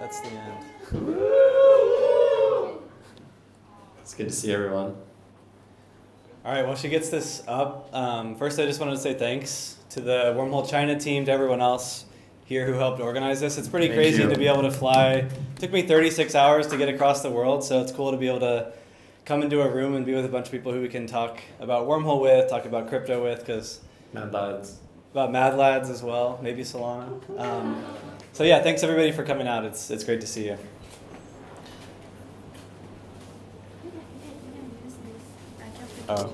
That's the end. It's good to see everyone. All right, while she gets this up, first I just wanted to say thanks to the Wormhole China team, to everyone else here who helped organize this. It's pretty crazy to be able to fly. It took me 36 hours to get across the world, so it's cool to be able to come into a room and be with a bunch of people who we can talk about Wormhole with, talk about crypto with, because Mad Lads. About Mad Lads as well, maybe Solana. So yeah, thanks everybody for coming out. It's great to see you. Oh,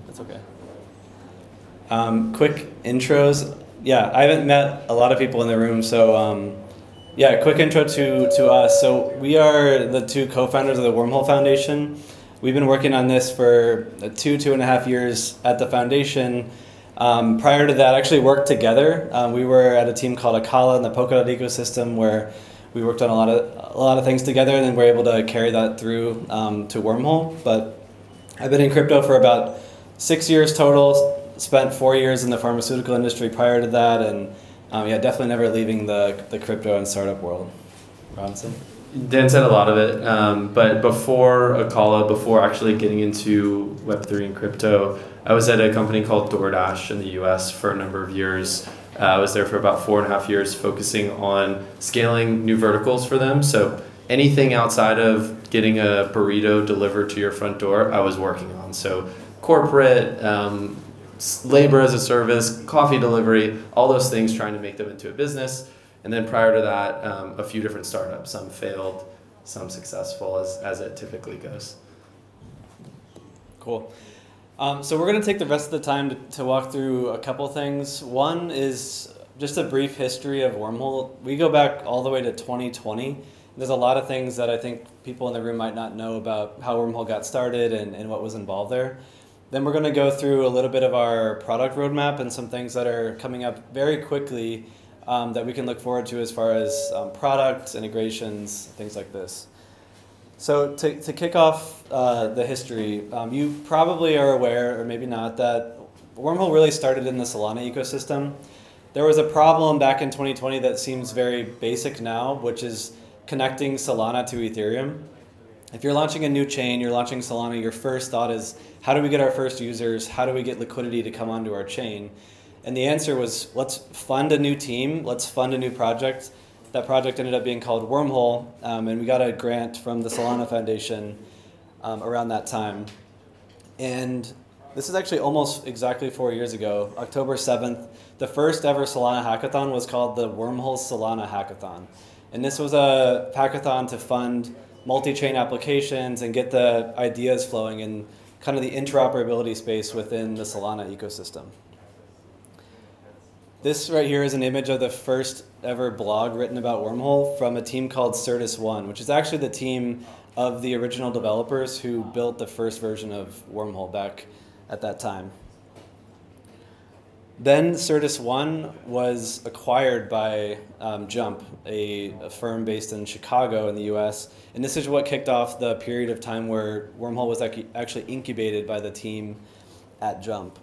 that's okay. Quick intros. Yeah, I haven't met a lot of people in the room, so yeah, quick intro to us. So we are the two co-founders of the Wormhole Foundation. We've been working on this for 2.5 years at the foundation. Prior to that, actually worked together. We were at a team called Akala in the Polkadot ecosystem, where we worked on a lot of things together, and then we're able to carry that through to Wormhole. But I've been in crypto for about 6 years total. Spent 4 years in the pharmaceutical industry prior to that, and yeah, definitely never leaving the crypto and startup world. Robinson? Dan said a lot of it, but before Akala, before actually getting into Web3 and crypto, I was at a company called DoorDash in the US for a number of years. I was there for about 4.5 years, focusing on scaling new verticals for them. So anything outside of getting a burrito delivered to your front door, I was working on. So corporate, labor as a service, coffee delivery, all those things, trying to make them into a business. And then prior to that, a few different startups. Some failed, some successful, as it typically goes. Cool. So we're going to take the rest of the time to walk through a couple things. One is just a brief history of Wormhole. We go back all the way to 2020. There's a lot of things that I think people in the room might not know about how Wormhole got started and what was involved there. Then we're going to go through a little bit of our product roadmap and some things that are coming up very quickly that we can look forward to as far as products, integrations, things like this. So to kick off the history, you probably are aware, or maybe not, that Wormhole really started in the Solana ecosystem. There was a problem back in 2020 that seems very basic now, which is connecting Solana to Ethereum. If you're launching a new chain, you're launching Solana, your first thought is, how do we get our first users? How do we get liquidity to come onto our chain? And the answer was, let's fund a new team, let's fund a new project. That project ended up being called Wormhole, and we got a grant from the Solana Foundation around that time. And this is actually almost exactly 4 years ago, October 7th, the first ever Solana hackathon was called the Wormhole Solana Hackathon. And this was a hackathon to fund multi-chain applications and get the ideas flowing in kind of the interoperability space within the Solana ecosystem. This right here is an image of the first ever blog written about Wormhole from a team called Certus1, which is actually the team of the original developers who built the first version of Wormhole back at that time. Then Certus1 was acquired by Jump, a firm based in Chicago in the US. And this is what kicked off the period of time where Wormhole was actually incubated by the team at Jump.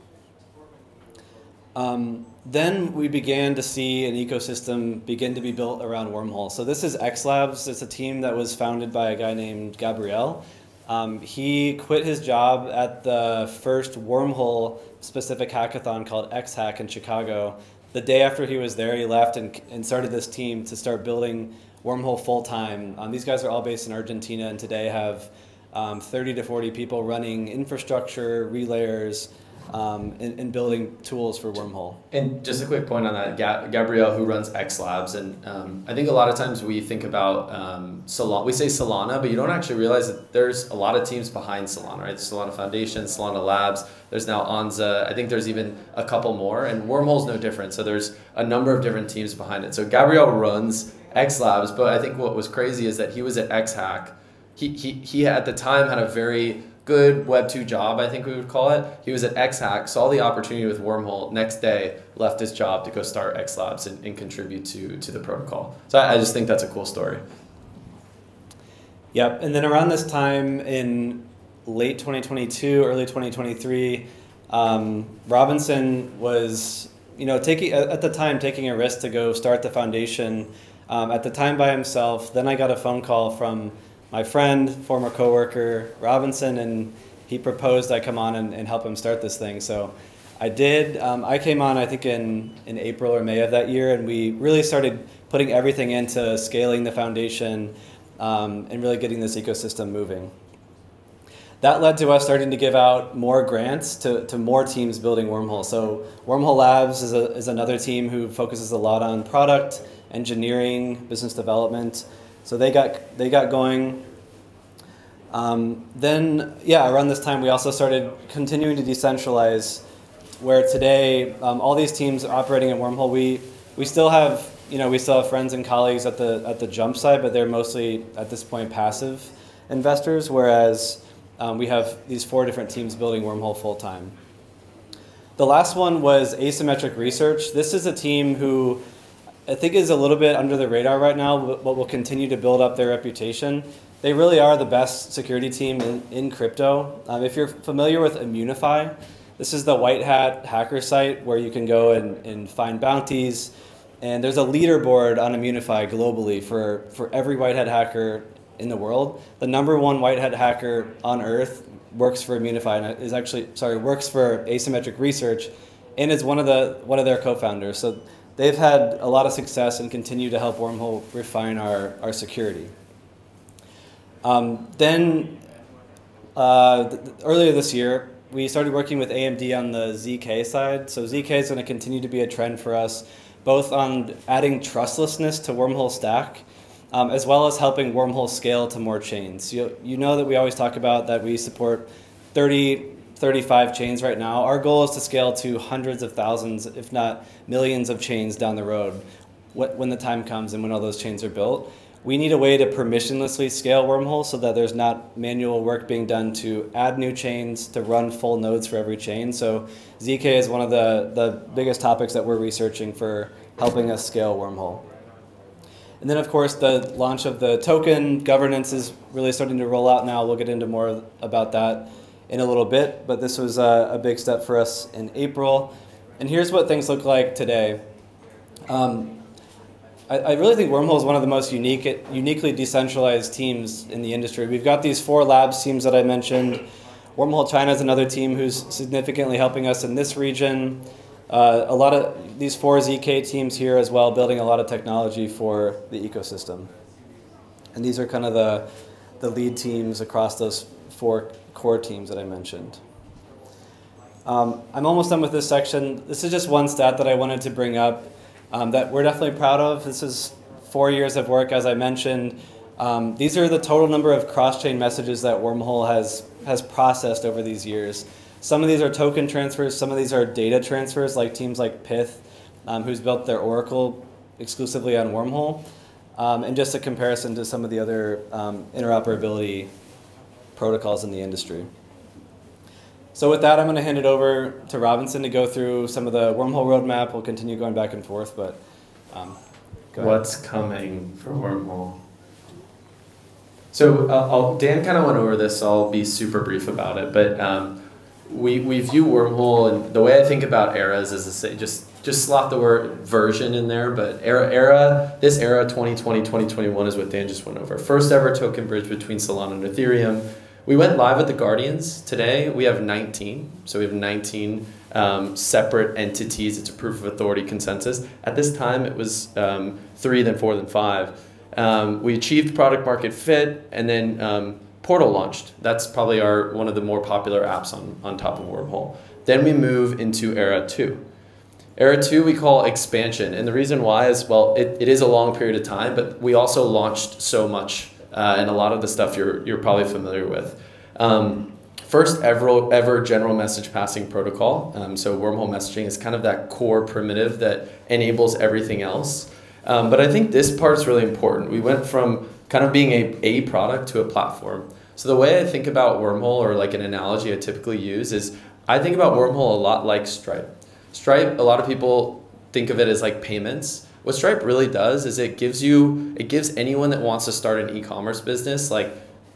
Then we began to see an ecosystem begin to be built around Wormhole. So this is X Labs. It's a team that was founded by a guy named Gabriel. He quit his job at the first Wormhole specific hackathon called X-Hack in Chicago. The day after he was there, he left and started this team to start building Wormhole full-time. These guys are all based in Argentina and today have 30 to 40 people running infrastructure, relayers, and building tools for Wormhole. And just a quick point on that, Gabriel, who runs X Labs, and I think a lot of times we think about Solana, we say Solana, but you don't actually realize that there's a lot of teams behind Solana, right? The Solana Foundation, Solana Labs, there's now Anza, I think there's even a couple more, and Wormhole's no different, so there's a number of different teams behind it. So Gabriel runs X Labs, but I think what was crazy is that he was at X-Hack. He at the time had a very good Web 2 job, I think we would call it. He was at X-Hack, saw the opportunity with Wormhole, next day left his job to go start X Labs and contribute to the protocol. So I just think that's a cool story. Yep, and then around this time in late 2022, early 2023, Robinson was, at the time taking a risk to go start the foundation. at the time by himself. Then I got a phone call from my friend, former coworker, Robinson, and he proposed I come on and help him start this thing. So I did. I came on, I think, in April or May of that year, and we really started putting everything into scaling the foundation and really getting this ecosystem moving. That led to us starting to give out more grants to more teams building Wormhole. So Wormhole Labs is another team who focuses a lot on product, engineering, business development. So they got going. Then, yeah, around this time we also started continuing to decentralize, where today all these teams operating in Wormhole, we still have friends and colleagues at the jump side, but they're mostly at this point passive investors, whereas we have these 4 different teams building Wormhole full time. The last one was Asymmetric Research. This is a team who I think is a little bit under the radar right now, but will continue to build up their reputation. They really are the best security team in crypto. If you're familiar with Immunify, this is the white hat hacker site where you can go and find bounties. And there's a leaderboard on Immunify globally for every white hat hacker in the world. The #1 white hat hacker on Earth works for Immunify and works for Asymmetric Research, and is one of their co-founders. So they've had a lot of success and continue to help Wormhole refine our security. Earlier this year, we started working with AMD on the ZK side. So ZK is going to continue to be a trend for us, both on adding trustlessness to Wormhole stack, as well as helping Wormhole scale to more chains. You know that we always talk about that we support 35 chains right now. Our goal is to scale to hundreds of thousands, if not millions of chains down the road when the time comes and when all those chains are built. We need a way to permissionlessly scale Wormhole so that there's not manual work being done to add new chains, to run full nodes for every chain. So ZK is one of the biggest topics that we're researching for helping us scale Wormhole. And then, of course, the launch of the token governance is really starting to roll out now. We'll get into more about that in a little bit, but this was a big step for us in April. And here's what things look like today. I really think Wormhole is one of the most uniquely decentralized teams in the industry. We've got these 4 labs teams that I mentioned. Wormhole China is another team who's significantly helping us in this region. A lot of these 4 ZK teams here as well, building a lot of technology for the ecosystem. And these are kind of the lead teams across those 4 core teams that I mentioned. I'm almost done with this section. This is just one stat that I wanted to bring up that we're definitely proud of. This is 4 years of work, as I mentioned. These are the total number of cross-chain messages that Wormhole has processed over these years. Some of these are token transfers, some of these are data transfers, like teams like Pith, who's built their Oracle exclusively on Wormhole, and just a comparison to some of the other interoperability protocols in the industry. So with that, I'm going to hand it over to Robinson to go through some of the Wormhole roadmap. We'll continue going back and forth, but go ahead. What's coming for Wormhole? So Dan kind of went over this, so I'll be super brief about it. But we view Wormhole, and the way I think about eras is to say, just slot the word version in there. But this era 2020, 2021 is what Dan just went over. First ever token bridge between Solana and Ethereum. We went live at the Guardians. Today we have 19. So we have 19 separate entities. It's a proof of authority consensus. At this time it was 3, then 4, then 5. We achieved product market fit, and then Portal launched. That's probably one of the more popular apps on top of Wormhole. Then we move into Era 2. Era 2 we call expansion, and the reason why is, well, it is a long period of time, but we also launched so much, and a lot of the stuff you're probably familiar with. First ever general message passing protocol. So Wormhole messaging is kind of that core primitive that enables everything else. But I think this part's really important. We went from kind of being a product to a platform. So the way I think about Wormhole, or like an analogy I typically use, is I think about Wormhole a lot like Stripe. Stripe, a lot of people think of it as like payments. What Stripe really does is it gives anyone that wants to start an e-commerce business like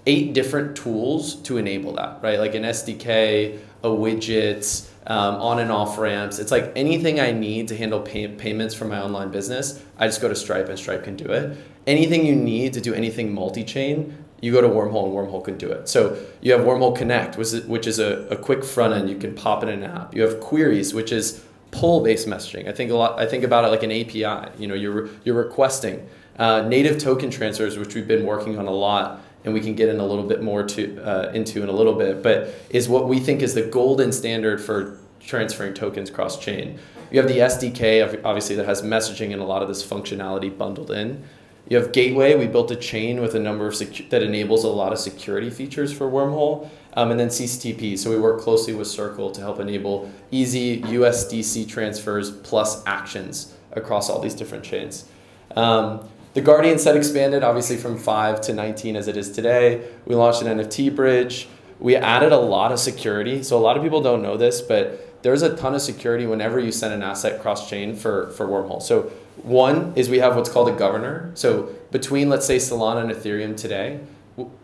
8 different tools to enable that, right? Like an SDK, a widget, on and off ramps. It's like anything I need to handle payments for my online business, I just go to Stripe and Stripe can do it. Anything you need to do anything multi-chain, you go to Wormhole and Wormhole can do it. So you have Wormhole Connect, which is a quick front end. You can pop in an app. You have Queries, which is pull-based messaging. I think about it like an API. You know, you're requesting. Native token transfers, which we've been working on a lot, and we can get in a little bit more into in a little bit, but is what we think is the golden standard for transferring tokens cross-chain. You have the SDK, obviously, that has messaging and a lot of this functionality bundled in. You have Gateway. We built a chain with a number of that enables a lot of security features for Wormhole, and then CCTP. So we work closely with Circle to help enable easy USDC transfers plus actions across all these different chains. The Guardian set expanded, obviously, from 5 to 19 as it is today. We launched an NFT bridge. We added a lot of security. So a lot of people don't know this, but there's a ton of security whenever you send an asset cross-chain for Wormhole. So one is we have what's called a governor. So between, let's say, Solana and Ethereum today,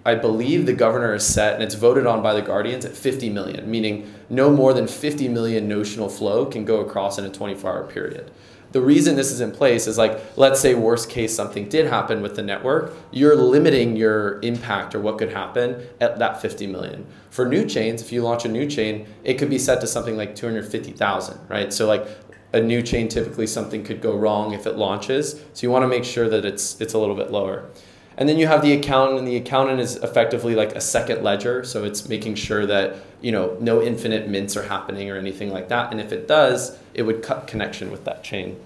I believe the governor is set and it's voted on by the Guardians at 50 million, meaning no more than 50 million notional flow can go across in a 24-hour period. The reason this is in place is, like, let's say worst case something did happen with the network, you're limiting your impact or what could happen at that 50 million. For new chains, if you launch a new chain, it could be set to something like 250,000, right? So like a new chain, typically something could go wrong if it launches. So you want to make sure that it's a little bit lower. And then you have the accountant, and the accountant is effectively like a second ledger. So it's making sure that, you know, no infinite mints are happening or anything like that. And if it does, it would cut connection with that chain.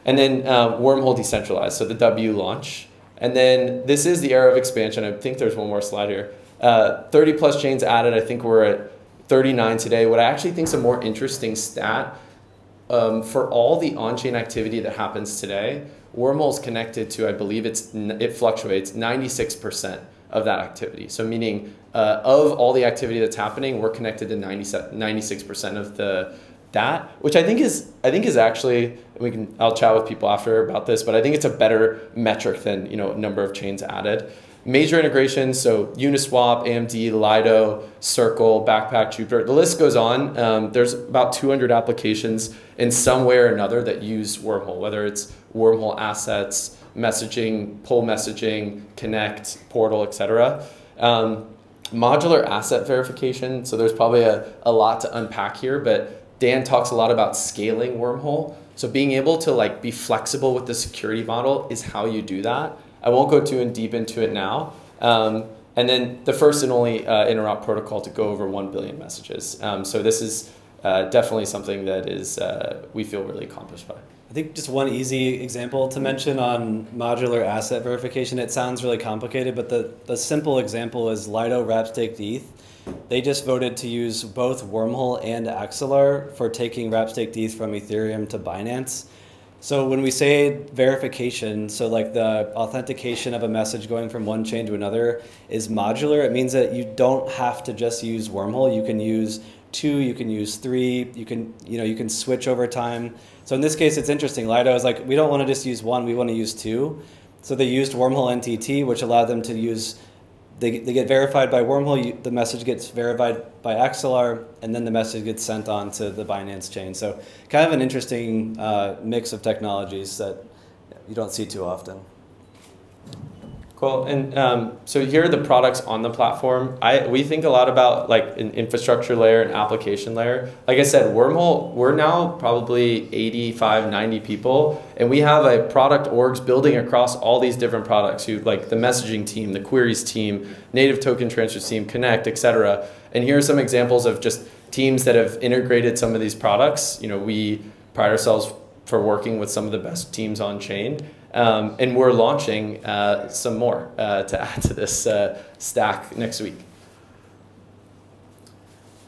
And then Wormhole Decentralized, so the W launch. And then this is the era of expansion. I think there's one more slide here. 30 plus chains added. I think we're at 39 today. What I actually think is a more interesting stat, for all the on-chain activity that happens today, Wormhole's connected to, I believe it fluctuates, 96% of that activity. So meaning of all the activity that's happening, we're connected to 96% of that, which I think is actually, I'll chat with people after about this, but I think it's a better metric than, you know, number of chains added. Major integrations, so Uniswap, AMD, Lido, Circle, Backpack, Jupiter, the list goes on. There's about 200 applications in some way or another that use Wormhole, whether it's Wormhole assets, messaging, pull messaging, connect, portal, etc. Modular asset verification, so there's probably a lot to unpack here, but Dan talks a lot about scaling Wormhole. So being able to, like, be flexible with the security model is how you do that. I won't go too deep into it now. And then the first and only interop protocol to go over 1 billion messages. So this is definitely something that is we feel really accomplished by. I think just one easy example to mention on modular asset verification, it sounds really complicated, but the simple example is Lido wrap-staked ETH. They just voted to use both Wormhole and Axelar for taking wrap-staked ETH from Ethereum to Binance. So when we say verification, so like the authentication of a message going from one chain to another is modular, it means that you don't have to just use Wormhole. You can use 2, you can use 3, you can switch over time. So in this case, it's interesting. Lido is like, we don't want to just use 1, we want to use 2. So they used Wormhole NTT, which allowed them to use, they get verified by Wormhole, the message gets verified by Axelar, and then the message gets sent on to the Binance chain. So kind of an interesting mix of technologies that you don't see too often. Cool. And so here are the products on the platform. We think a lot about, like, an infrastructure layer and application layer. Like I said, Wormhole, we're now probably 85, 90 people, and we have a product orgs building across all these different products, like the messaging team, the queries team, native token transfer team, Connect, etc. And here are some examples of just teams that have integrated some of these products. You know, we pride ourselves for working with some of the best teams on chain. And we're launching some more to add to this stack next week.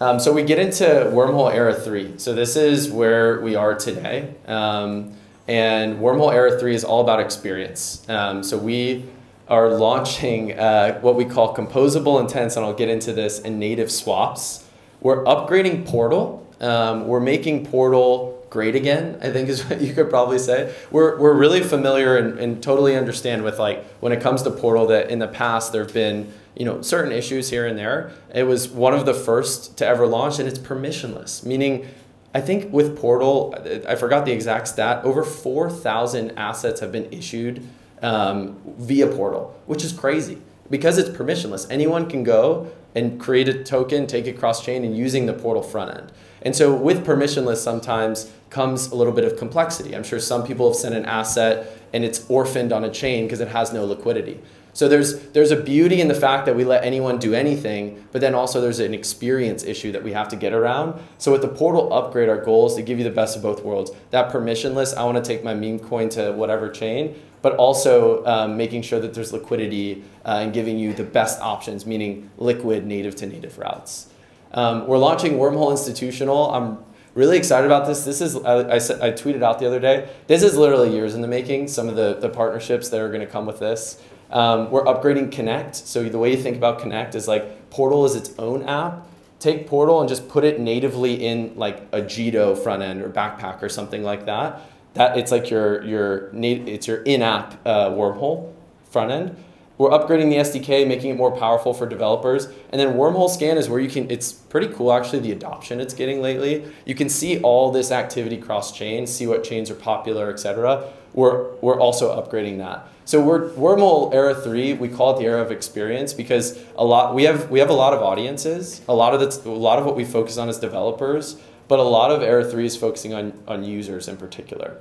So we get into Wormhole Era 3. So this is where we are today. And Wormhole Era 3 is all about experience. So we are launching what we call composable intents, and I'll get into this, in native swaps. We're upgrading Portal. We're making Portal great again, I think is what you could probably say. We're really familiar and totally understand with, like, when it comes to Portal, that in the past there have been, you know, certain issues here and there. It was one of the first to ever launch, and it's permissionless, meaning I think with Portal, I forgot the exact stat, over 4,000 assets have been issued via Portal, which is crazy because it's permissionless. Anyone can go and create a token, take it cross-chain, and using the Portal front end. And so with permissionless sometimes comes a little bit of complexity. I'm sure some people have sent an asset and it's orphaned on a chain because it has no liquidity. So there's a beauty in the fact that we let anyone do anything, but then also there's an experience issue that we have to get around. So with the Portal upgrade, our goal is to give you the best of both worlds. That permissionless, I want to take my meme coin to whatever chain, but also making sure that there's liquidity and giving you the best options, meaning liquid native to native routes. We're launching Wormhole Institutional. I'm really excited about this. This is, I tweeted out the other day, this is literally years in the making, some of the partnerships that are going to come with this. We're upgrading Connect. So the way you think about Connect is like Portal is its own app. Take Portal and just put it natively in like a Jito front end or Backpack or something like that. That it's like your in-app Wormhole front end. We're upgrading the SDK, making it more powerful for developers. And then Wormhole Scan is where you can, it's pretty cool actually, the adoption it's getting lately. You can see all this activity cross-chain, see what chains are popular, etc. We're also upgrading that. So Wormhole Era 3, we call it the era of experience because we have a lot of audiences. A lot of what we focus on is developers, but a lot of Era 3 is focusing on users in particular.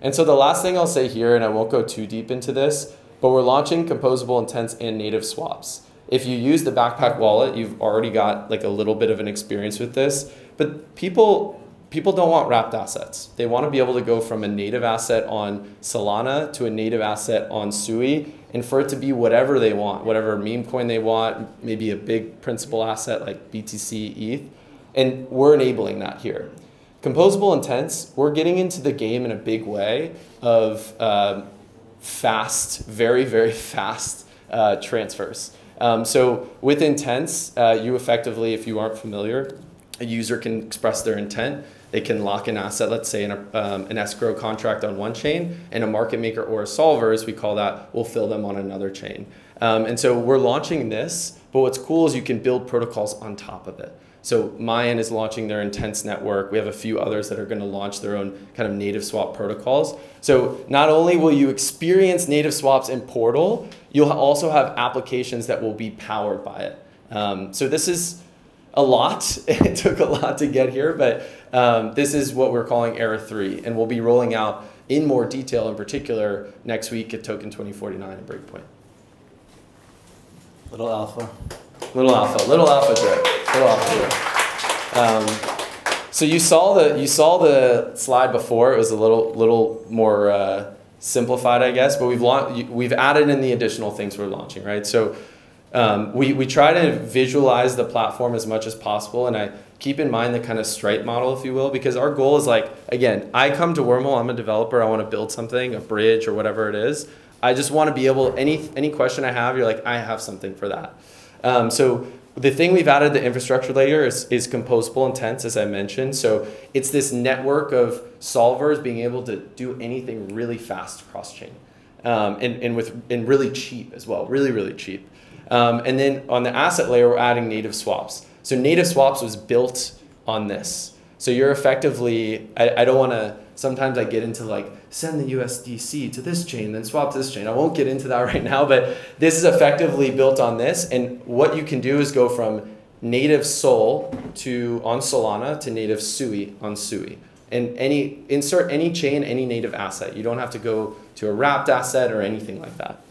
And so the last thing I'll say here, and I won't go too deep into this, but we're launching composable intents and native swaps. If you use the Backpack wallet, you've already got like a little bit of an experience with this, but people don't want wrapped assets. They want to be able to go from a native asset on Solana to a native asset on Sui, and for it to be whatever they want, whatever meme coin they want, maybe a big principal asset like BTC, ETH, and we're enabling that here. Composable intents, we're getting into the game in a big way of fast, very, very fast transfers. So with intents, you effectively, if you aren't familiar, a user can express their intent. They can lock an asset, let's say an escrow contract on one chain, and a market maker or a solver, as we call that, will fill them on another chain. And so we're launching this, but what's cool is you can build protocols on top of it. So Mayan is launching their Intents network. We have a few others that are going to launch their own kind of native swap protocols. So not only will you experience native swaps in Portal, you'll also have applications that will be powered by it. So this is a lot. It took a lot to get here, but this is what we're calling Era 3, and we'll be rolling out in more detail, in particular, next week at Token 2049 and Breakpoint. Little alpha. Little alpha drip. Little alpha drip. So you saw the slide before. It was a little more simplified, I guess, but we've added in the additional things we're launching, right? So we try to visualize the platform as much as possible, and I keep in mind the kind of Stripe model, if you will, because our goal is like, again, I come to Wormhole, I'm a developer, I want to build something, a bridge or whatever it is. I just want to be able, any question I have, you're like, I have something for that. So the thing we've added the infrastructure layer is composable intents, as I mentioned. So it's this network of solvers being able to do anything really fast cross-chain, and really cheap as well, really, really cheap. And then on the asset layer, we're adding native swaps. So native swaps was built on this. So you're effectively, I don't want to, sometimes I get into like, send the USDC to this chain, then swap to this chain. I won't get into that right now, but this is effectively built on this. And what you can do is go from native Sol on Solana to native Sui on Sui. And insert any chain, any native asset. You don't have to go to a wrapped asset or anything like that.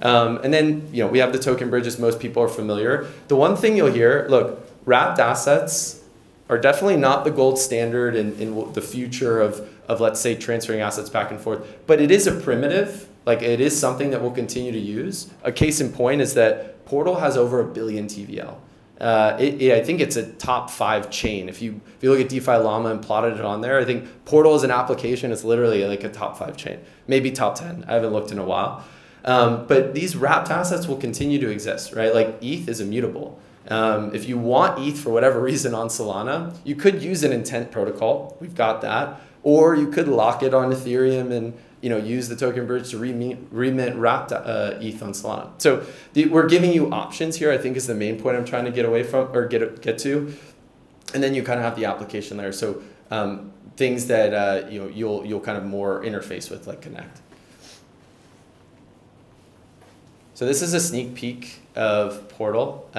And then we have the token bridges. Most people are familiar. The one thing you'll hear, look, wrapped assets are definitely not the gold standard in the future of let's say transferring assets back and forth, but it is a primitive, like it is something that we'll continue to use. A case in point is that Portal has over 1 billion TVL. I think it's a top 5 chain. If you look at DeFi Llama and plotted it on there, I think Portal as an application is literally like a top 5 chain, maybe top 10. I haven't looked in a while. But these wrapped assets will continue to exist, right? Like ETH is immutable. If you want ETH for whatever reason on Solana, you could use an intent protocol. We've got that. Or you could lock it on Ethereum and use the token bridge to remint wrapped ETH on Solana. So we're giving you options here, I think is the main point I'm trying to get away from or get to. And then you kind of have the application layer. So things that you'll kind of more interface with, like Connect. So this is a sneak peek of Portal.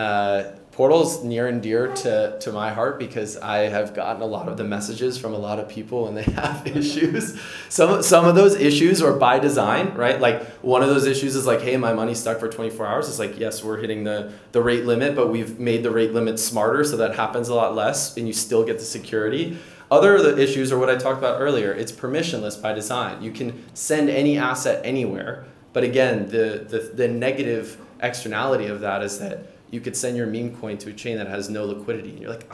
Portal's near and dear to my heart because I have gotten a lot of the messages from a lot of people and they have issues. Some of those issues are by design, right? Like one of those issues is like, hey, my money's stuck for 24 hours. It's like, yes, we're hitting the rate limit, but we've made the rate limit smarter so that happens a lot less and you still get the security. Other of the issues are what I talked about earlier. It's permissionless by design. You can send any asset anywhere. But again, the negative externality of that is that you could send your meme coin to a chain that has no liquidity. And you're like,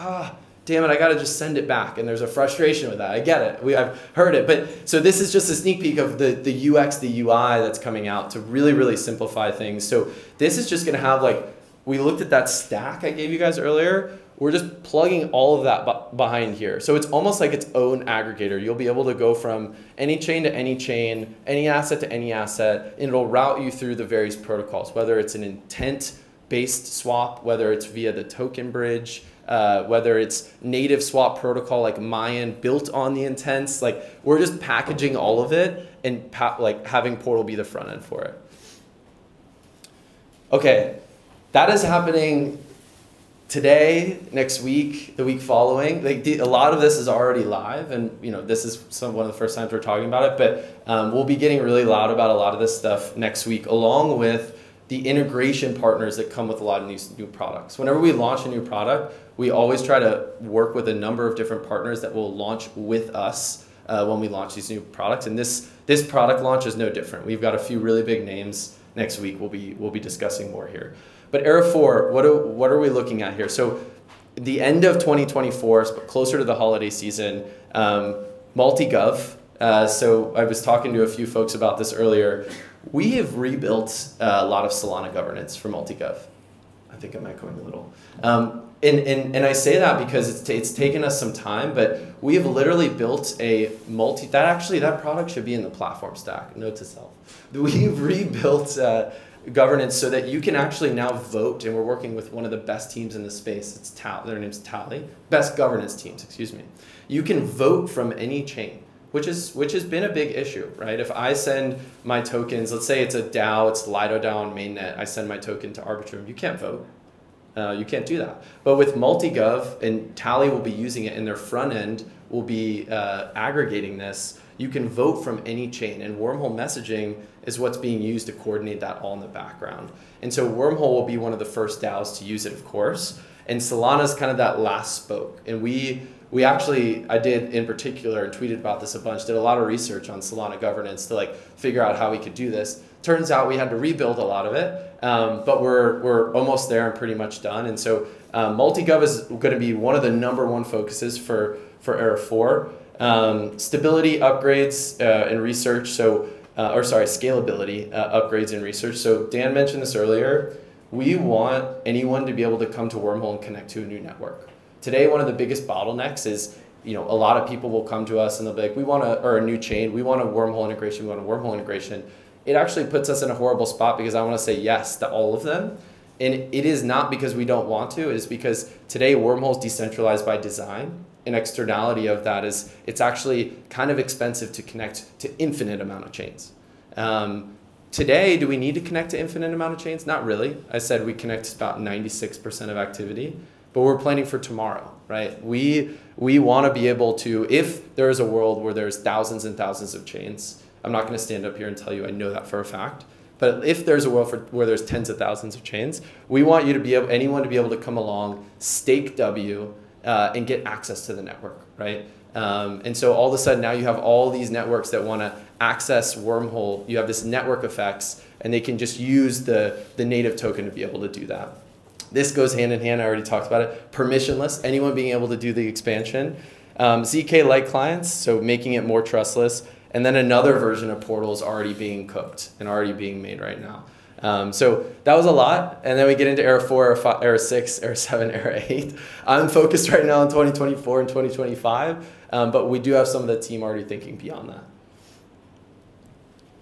damn it, I gotta just send it back. And there's a frustration with that. I get it, I've heard it. But so this is just a sneak peek of the UX, the UI that's coming out to really, really simplify things. So this is just gonna have like, we looked at that stack I gave you guys earlier. We're just plugging all of that behind here. So it's almost like its own aggregator. You'll be able to go from any chain to any chain, any asset to any asset, and it'll route you through the various protocols, whether it's an intent-based swap, whether it's via the token bridge, whether it's native swap protocol like Mayan built on the intents. Like we're just packaging all of it and like having Portal be the front end for it. Okay, that is happening today, next week, the week following. Like a lot of this is already live, and this is one of the first times we're talking about it. But we'll be getting really loud about a lot of this stuff next week, along with the integration partners that come with a lot of these new products. Whenever we launch a new product, we always try to work with a number of different partners that will launch with us when we launch these new products. And this product launch is no different. We've got a few really big names next week. We'll be discussing more here. But Era 4, what are we looking at here? So the end of 2024, closer to the holiday season, multi-gov. So I was talking to a few folks about this earlier. We have rebuilt a lot of Solana governance for multi-gov. I think I might go in a little. And I say that because it's taken us some time, but we have literally built a that product should be in the platform stack, note to self. We've rebuilt governance so that you can actually now vote, and we're working with one of the best teams in the space. It's their name's Tally. Best governance teams, excuse me. You can vote from any chain, which has been a big issue, right? If I send my tokens, let's say it's a DAO, it's Lido DAO on mainnet, I send my token to Arbitrum, you can't vote. You can't do that. But with multi-gov, and Tally will be using it in their front end, will be aggregating this, you can vote from any chain, and Wormhole messaging is what's being used to coordinate that all in the background. And so Wormhole will be one of the first DAOs to use it, of course, and Solana's kind of that last spoke. And we actually, I did in particular, and tweeted about this a bunch, did a lot of research on Solana governance to like figure out how we could do this. Turns out we had to rebuild a lot of it, but we're almost there and pretty much done. And so multi-gov is going to be one of the #1 focuses for Era 4. Stability upgrades and research, scalability upgrades and research. So Dan mentioned this earlier. We want anyone to be able to come to Wormhole and connect to a new network. Today, one of the biggest bottlenecks is, a lot of people will come to us and they'll be like, or a new chain, we want a Wormhole integration, we want a Wormhole integration. It actually puts us in a horrible spot because I want to say yes to all of them. And it is not because we don't want to, it is because today Wormhole is decentralized by design. An externality of that is it's actually kind of expensive to connect to infinite amount of chains. Today, do we need to connect to infinite amount of chains? Not really. I said we connect to about 96% of activity, but we're planning for tomorrow, right? We want to be able to, if there is a world where there's thousands and thousands of chains, I'm not going to stand up here and tell you I know that for a fact, but if there's a world where there's tens of thousands of chains, we want you to be able, anyone to be able to come along, stake W, and get access to the network, right? And so all of a sudden now you have all these networks that want to access Wormhole. You have this network effects, and they can just use the native token to be able to do that. This goes hand in hand, I already talked about it. Permissionless, anyone being able to do the expansion. ZK-like clients, so making it more trustless. And then another version of Portal is already being cooked and already being made right now. So that was a lot. And then we get into Era 4, Era 5, Era 6, Era 7, Era 8. I'm focused right now on 2024 and 2025, but we do have some of the team already thinking beyond that.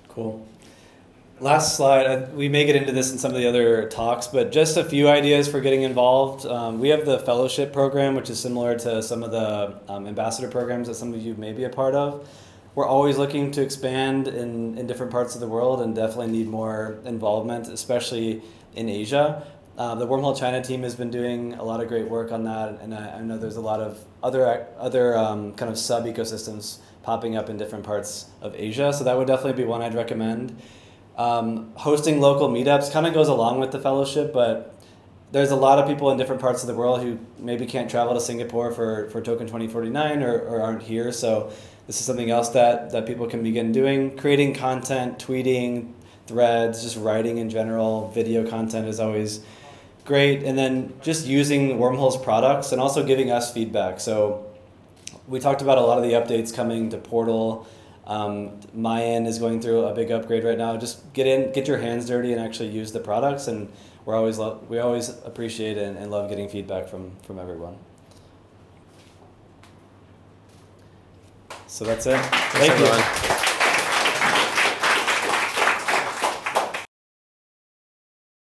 Cool. Last slide, we may get into this in some of the other talks, but just a few ideas for getting involved. We have the fellowship program, which is similar to some of the ambassador programs that some of you may be a part of. We're always looking to expand in different parts of the world and definitely need more involvement, especially in Asia. The Wormhole China team has been doing a lot of great work on that, and I know there's a lot of other kind of sub-ecosystems popping up in different parts of Asia, so that would definitely be one I'd recommend. Hosting local meetups kind of goes along with the fellowship, but there's a lot of people in different parts of the world who maybe can't travel to Singapore for Token 2049 or aren't here, so this is something else that people can begin doing. Creating content, tweeting, threads, just writing in general, video content is always great, and then just using Wormhole's products and also giving us feedback. So we talked about a lot of the updates coming to Portal. Mayan is going through a big upgrade right now. Just get your hands dirty and actually use the products, and we always appreciate and love getting feedback from everyone. So that's it. Thank you.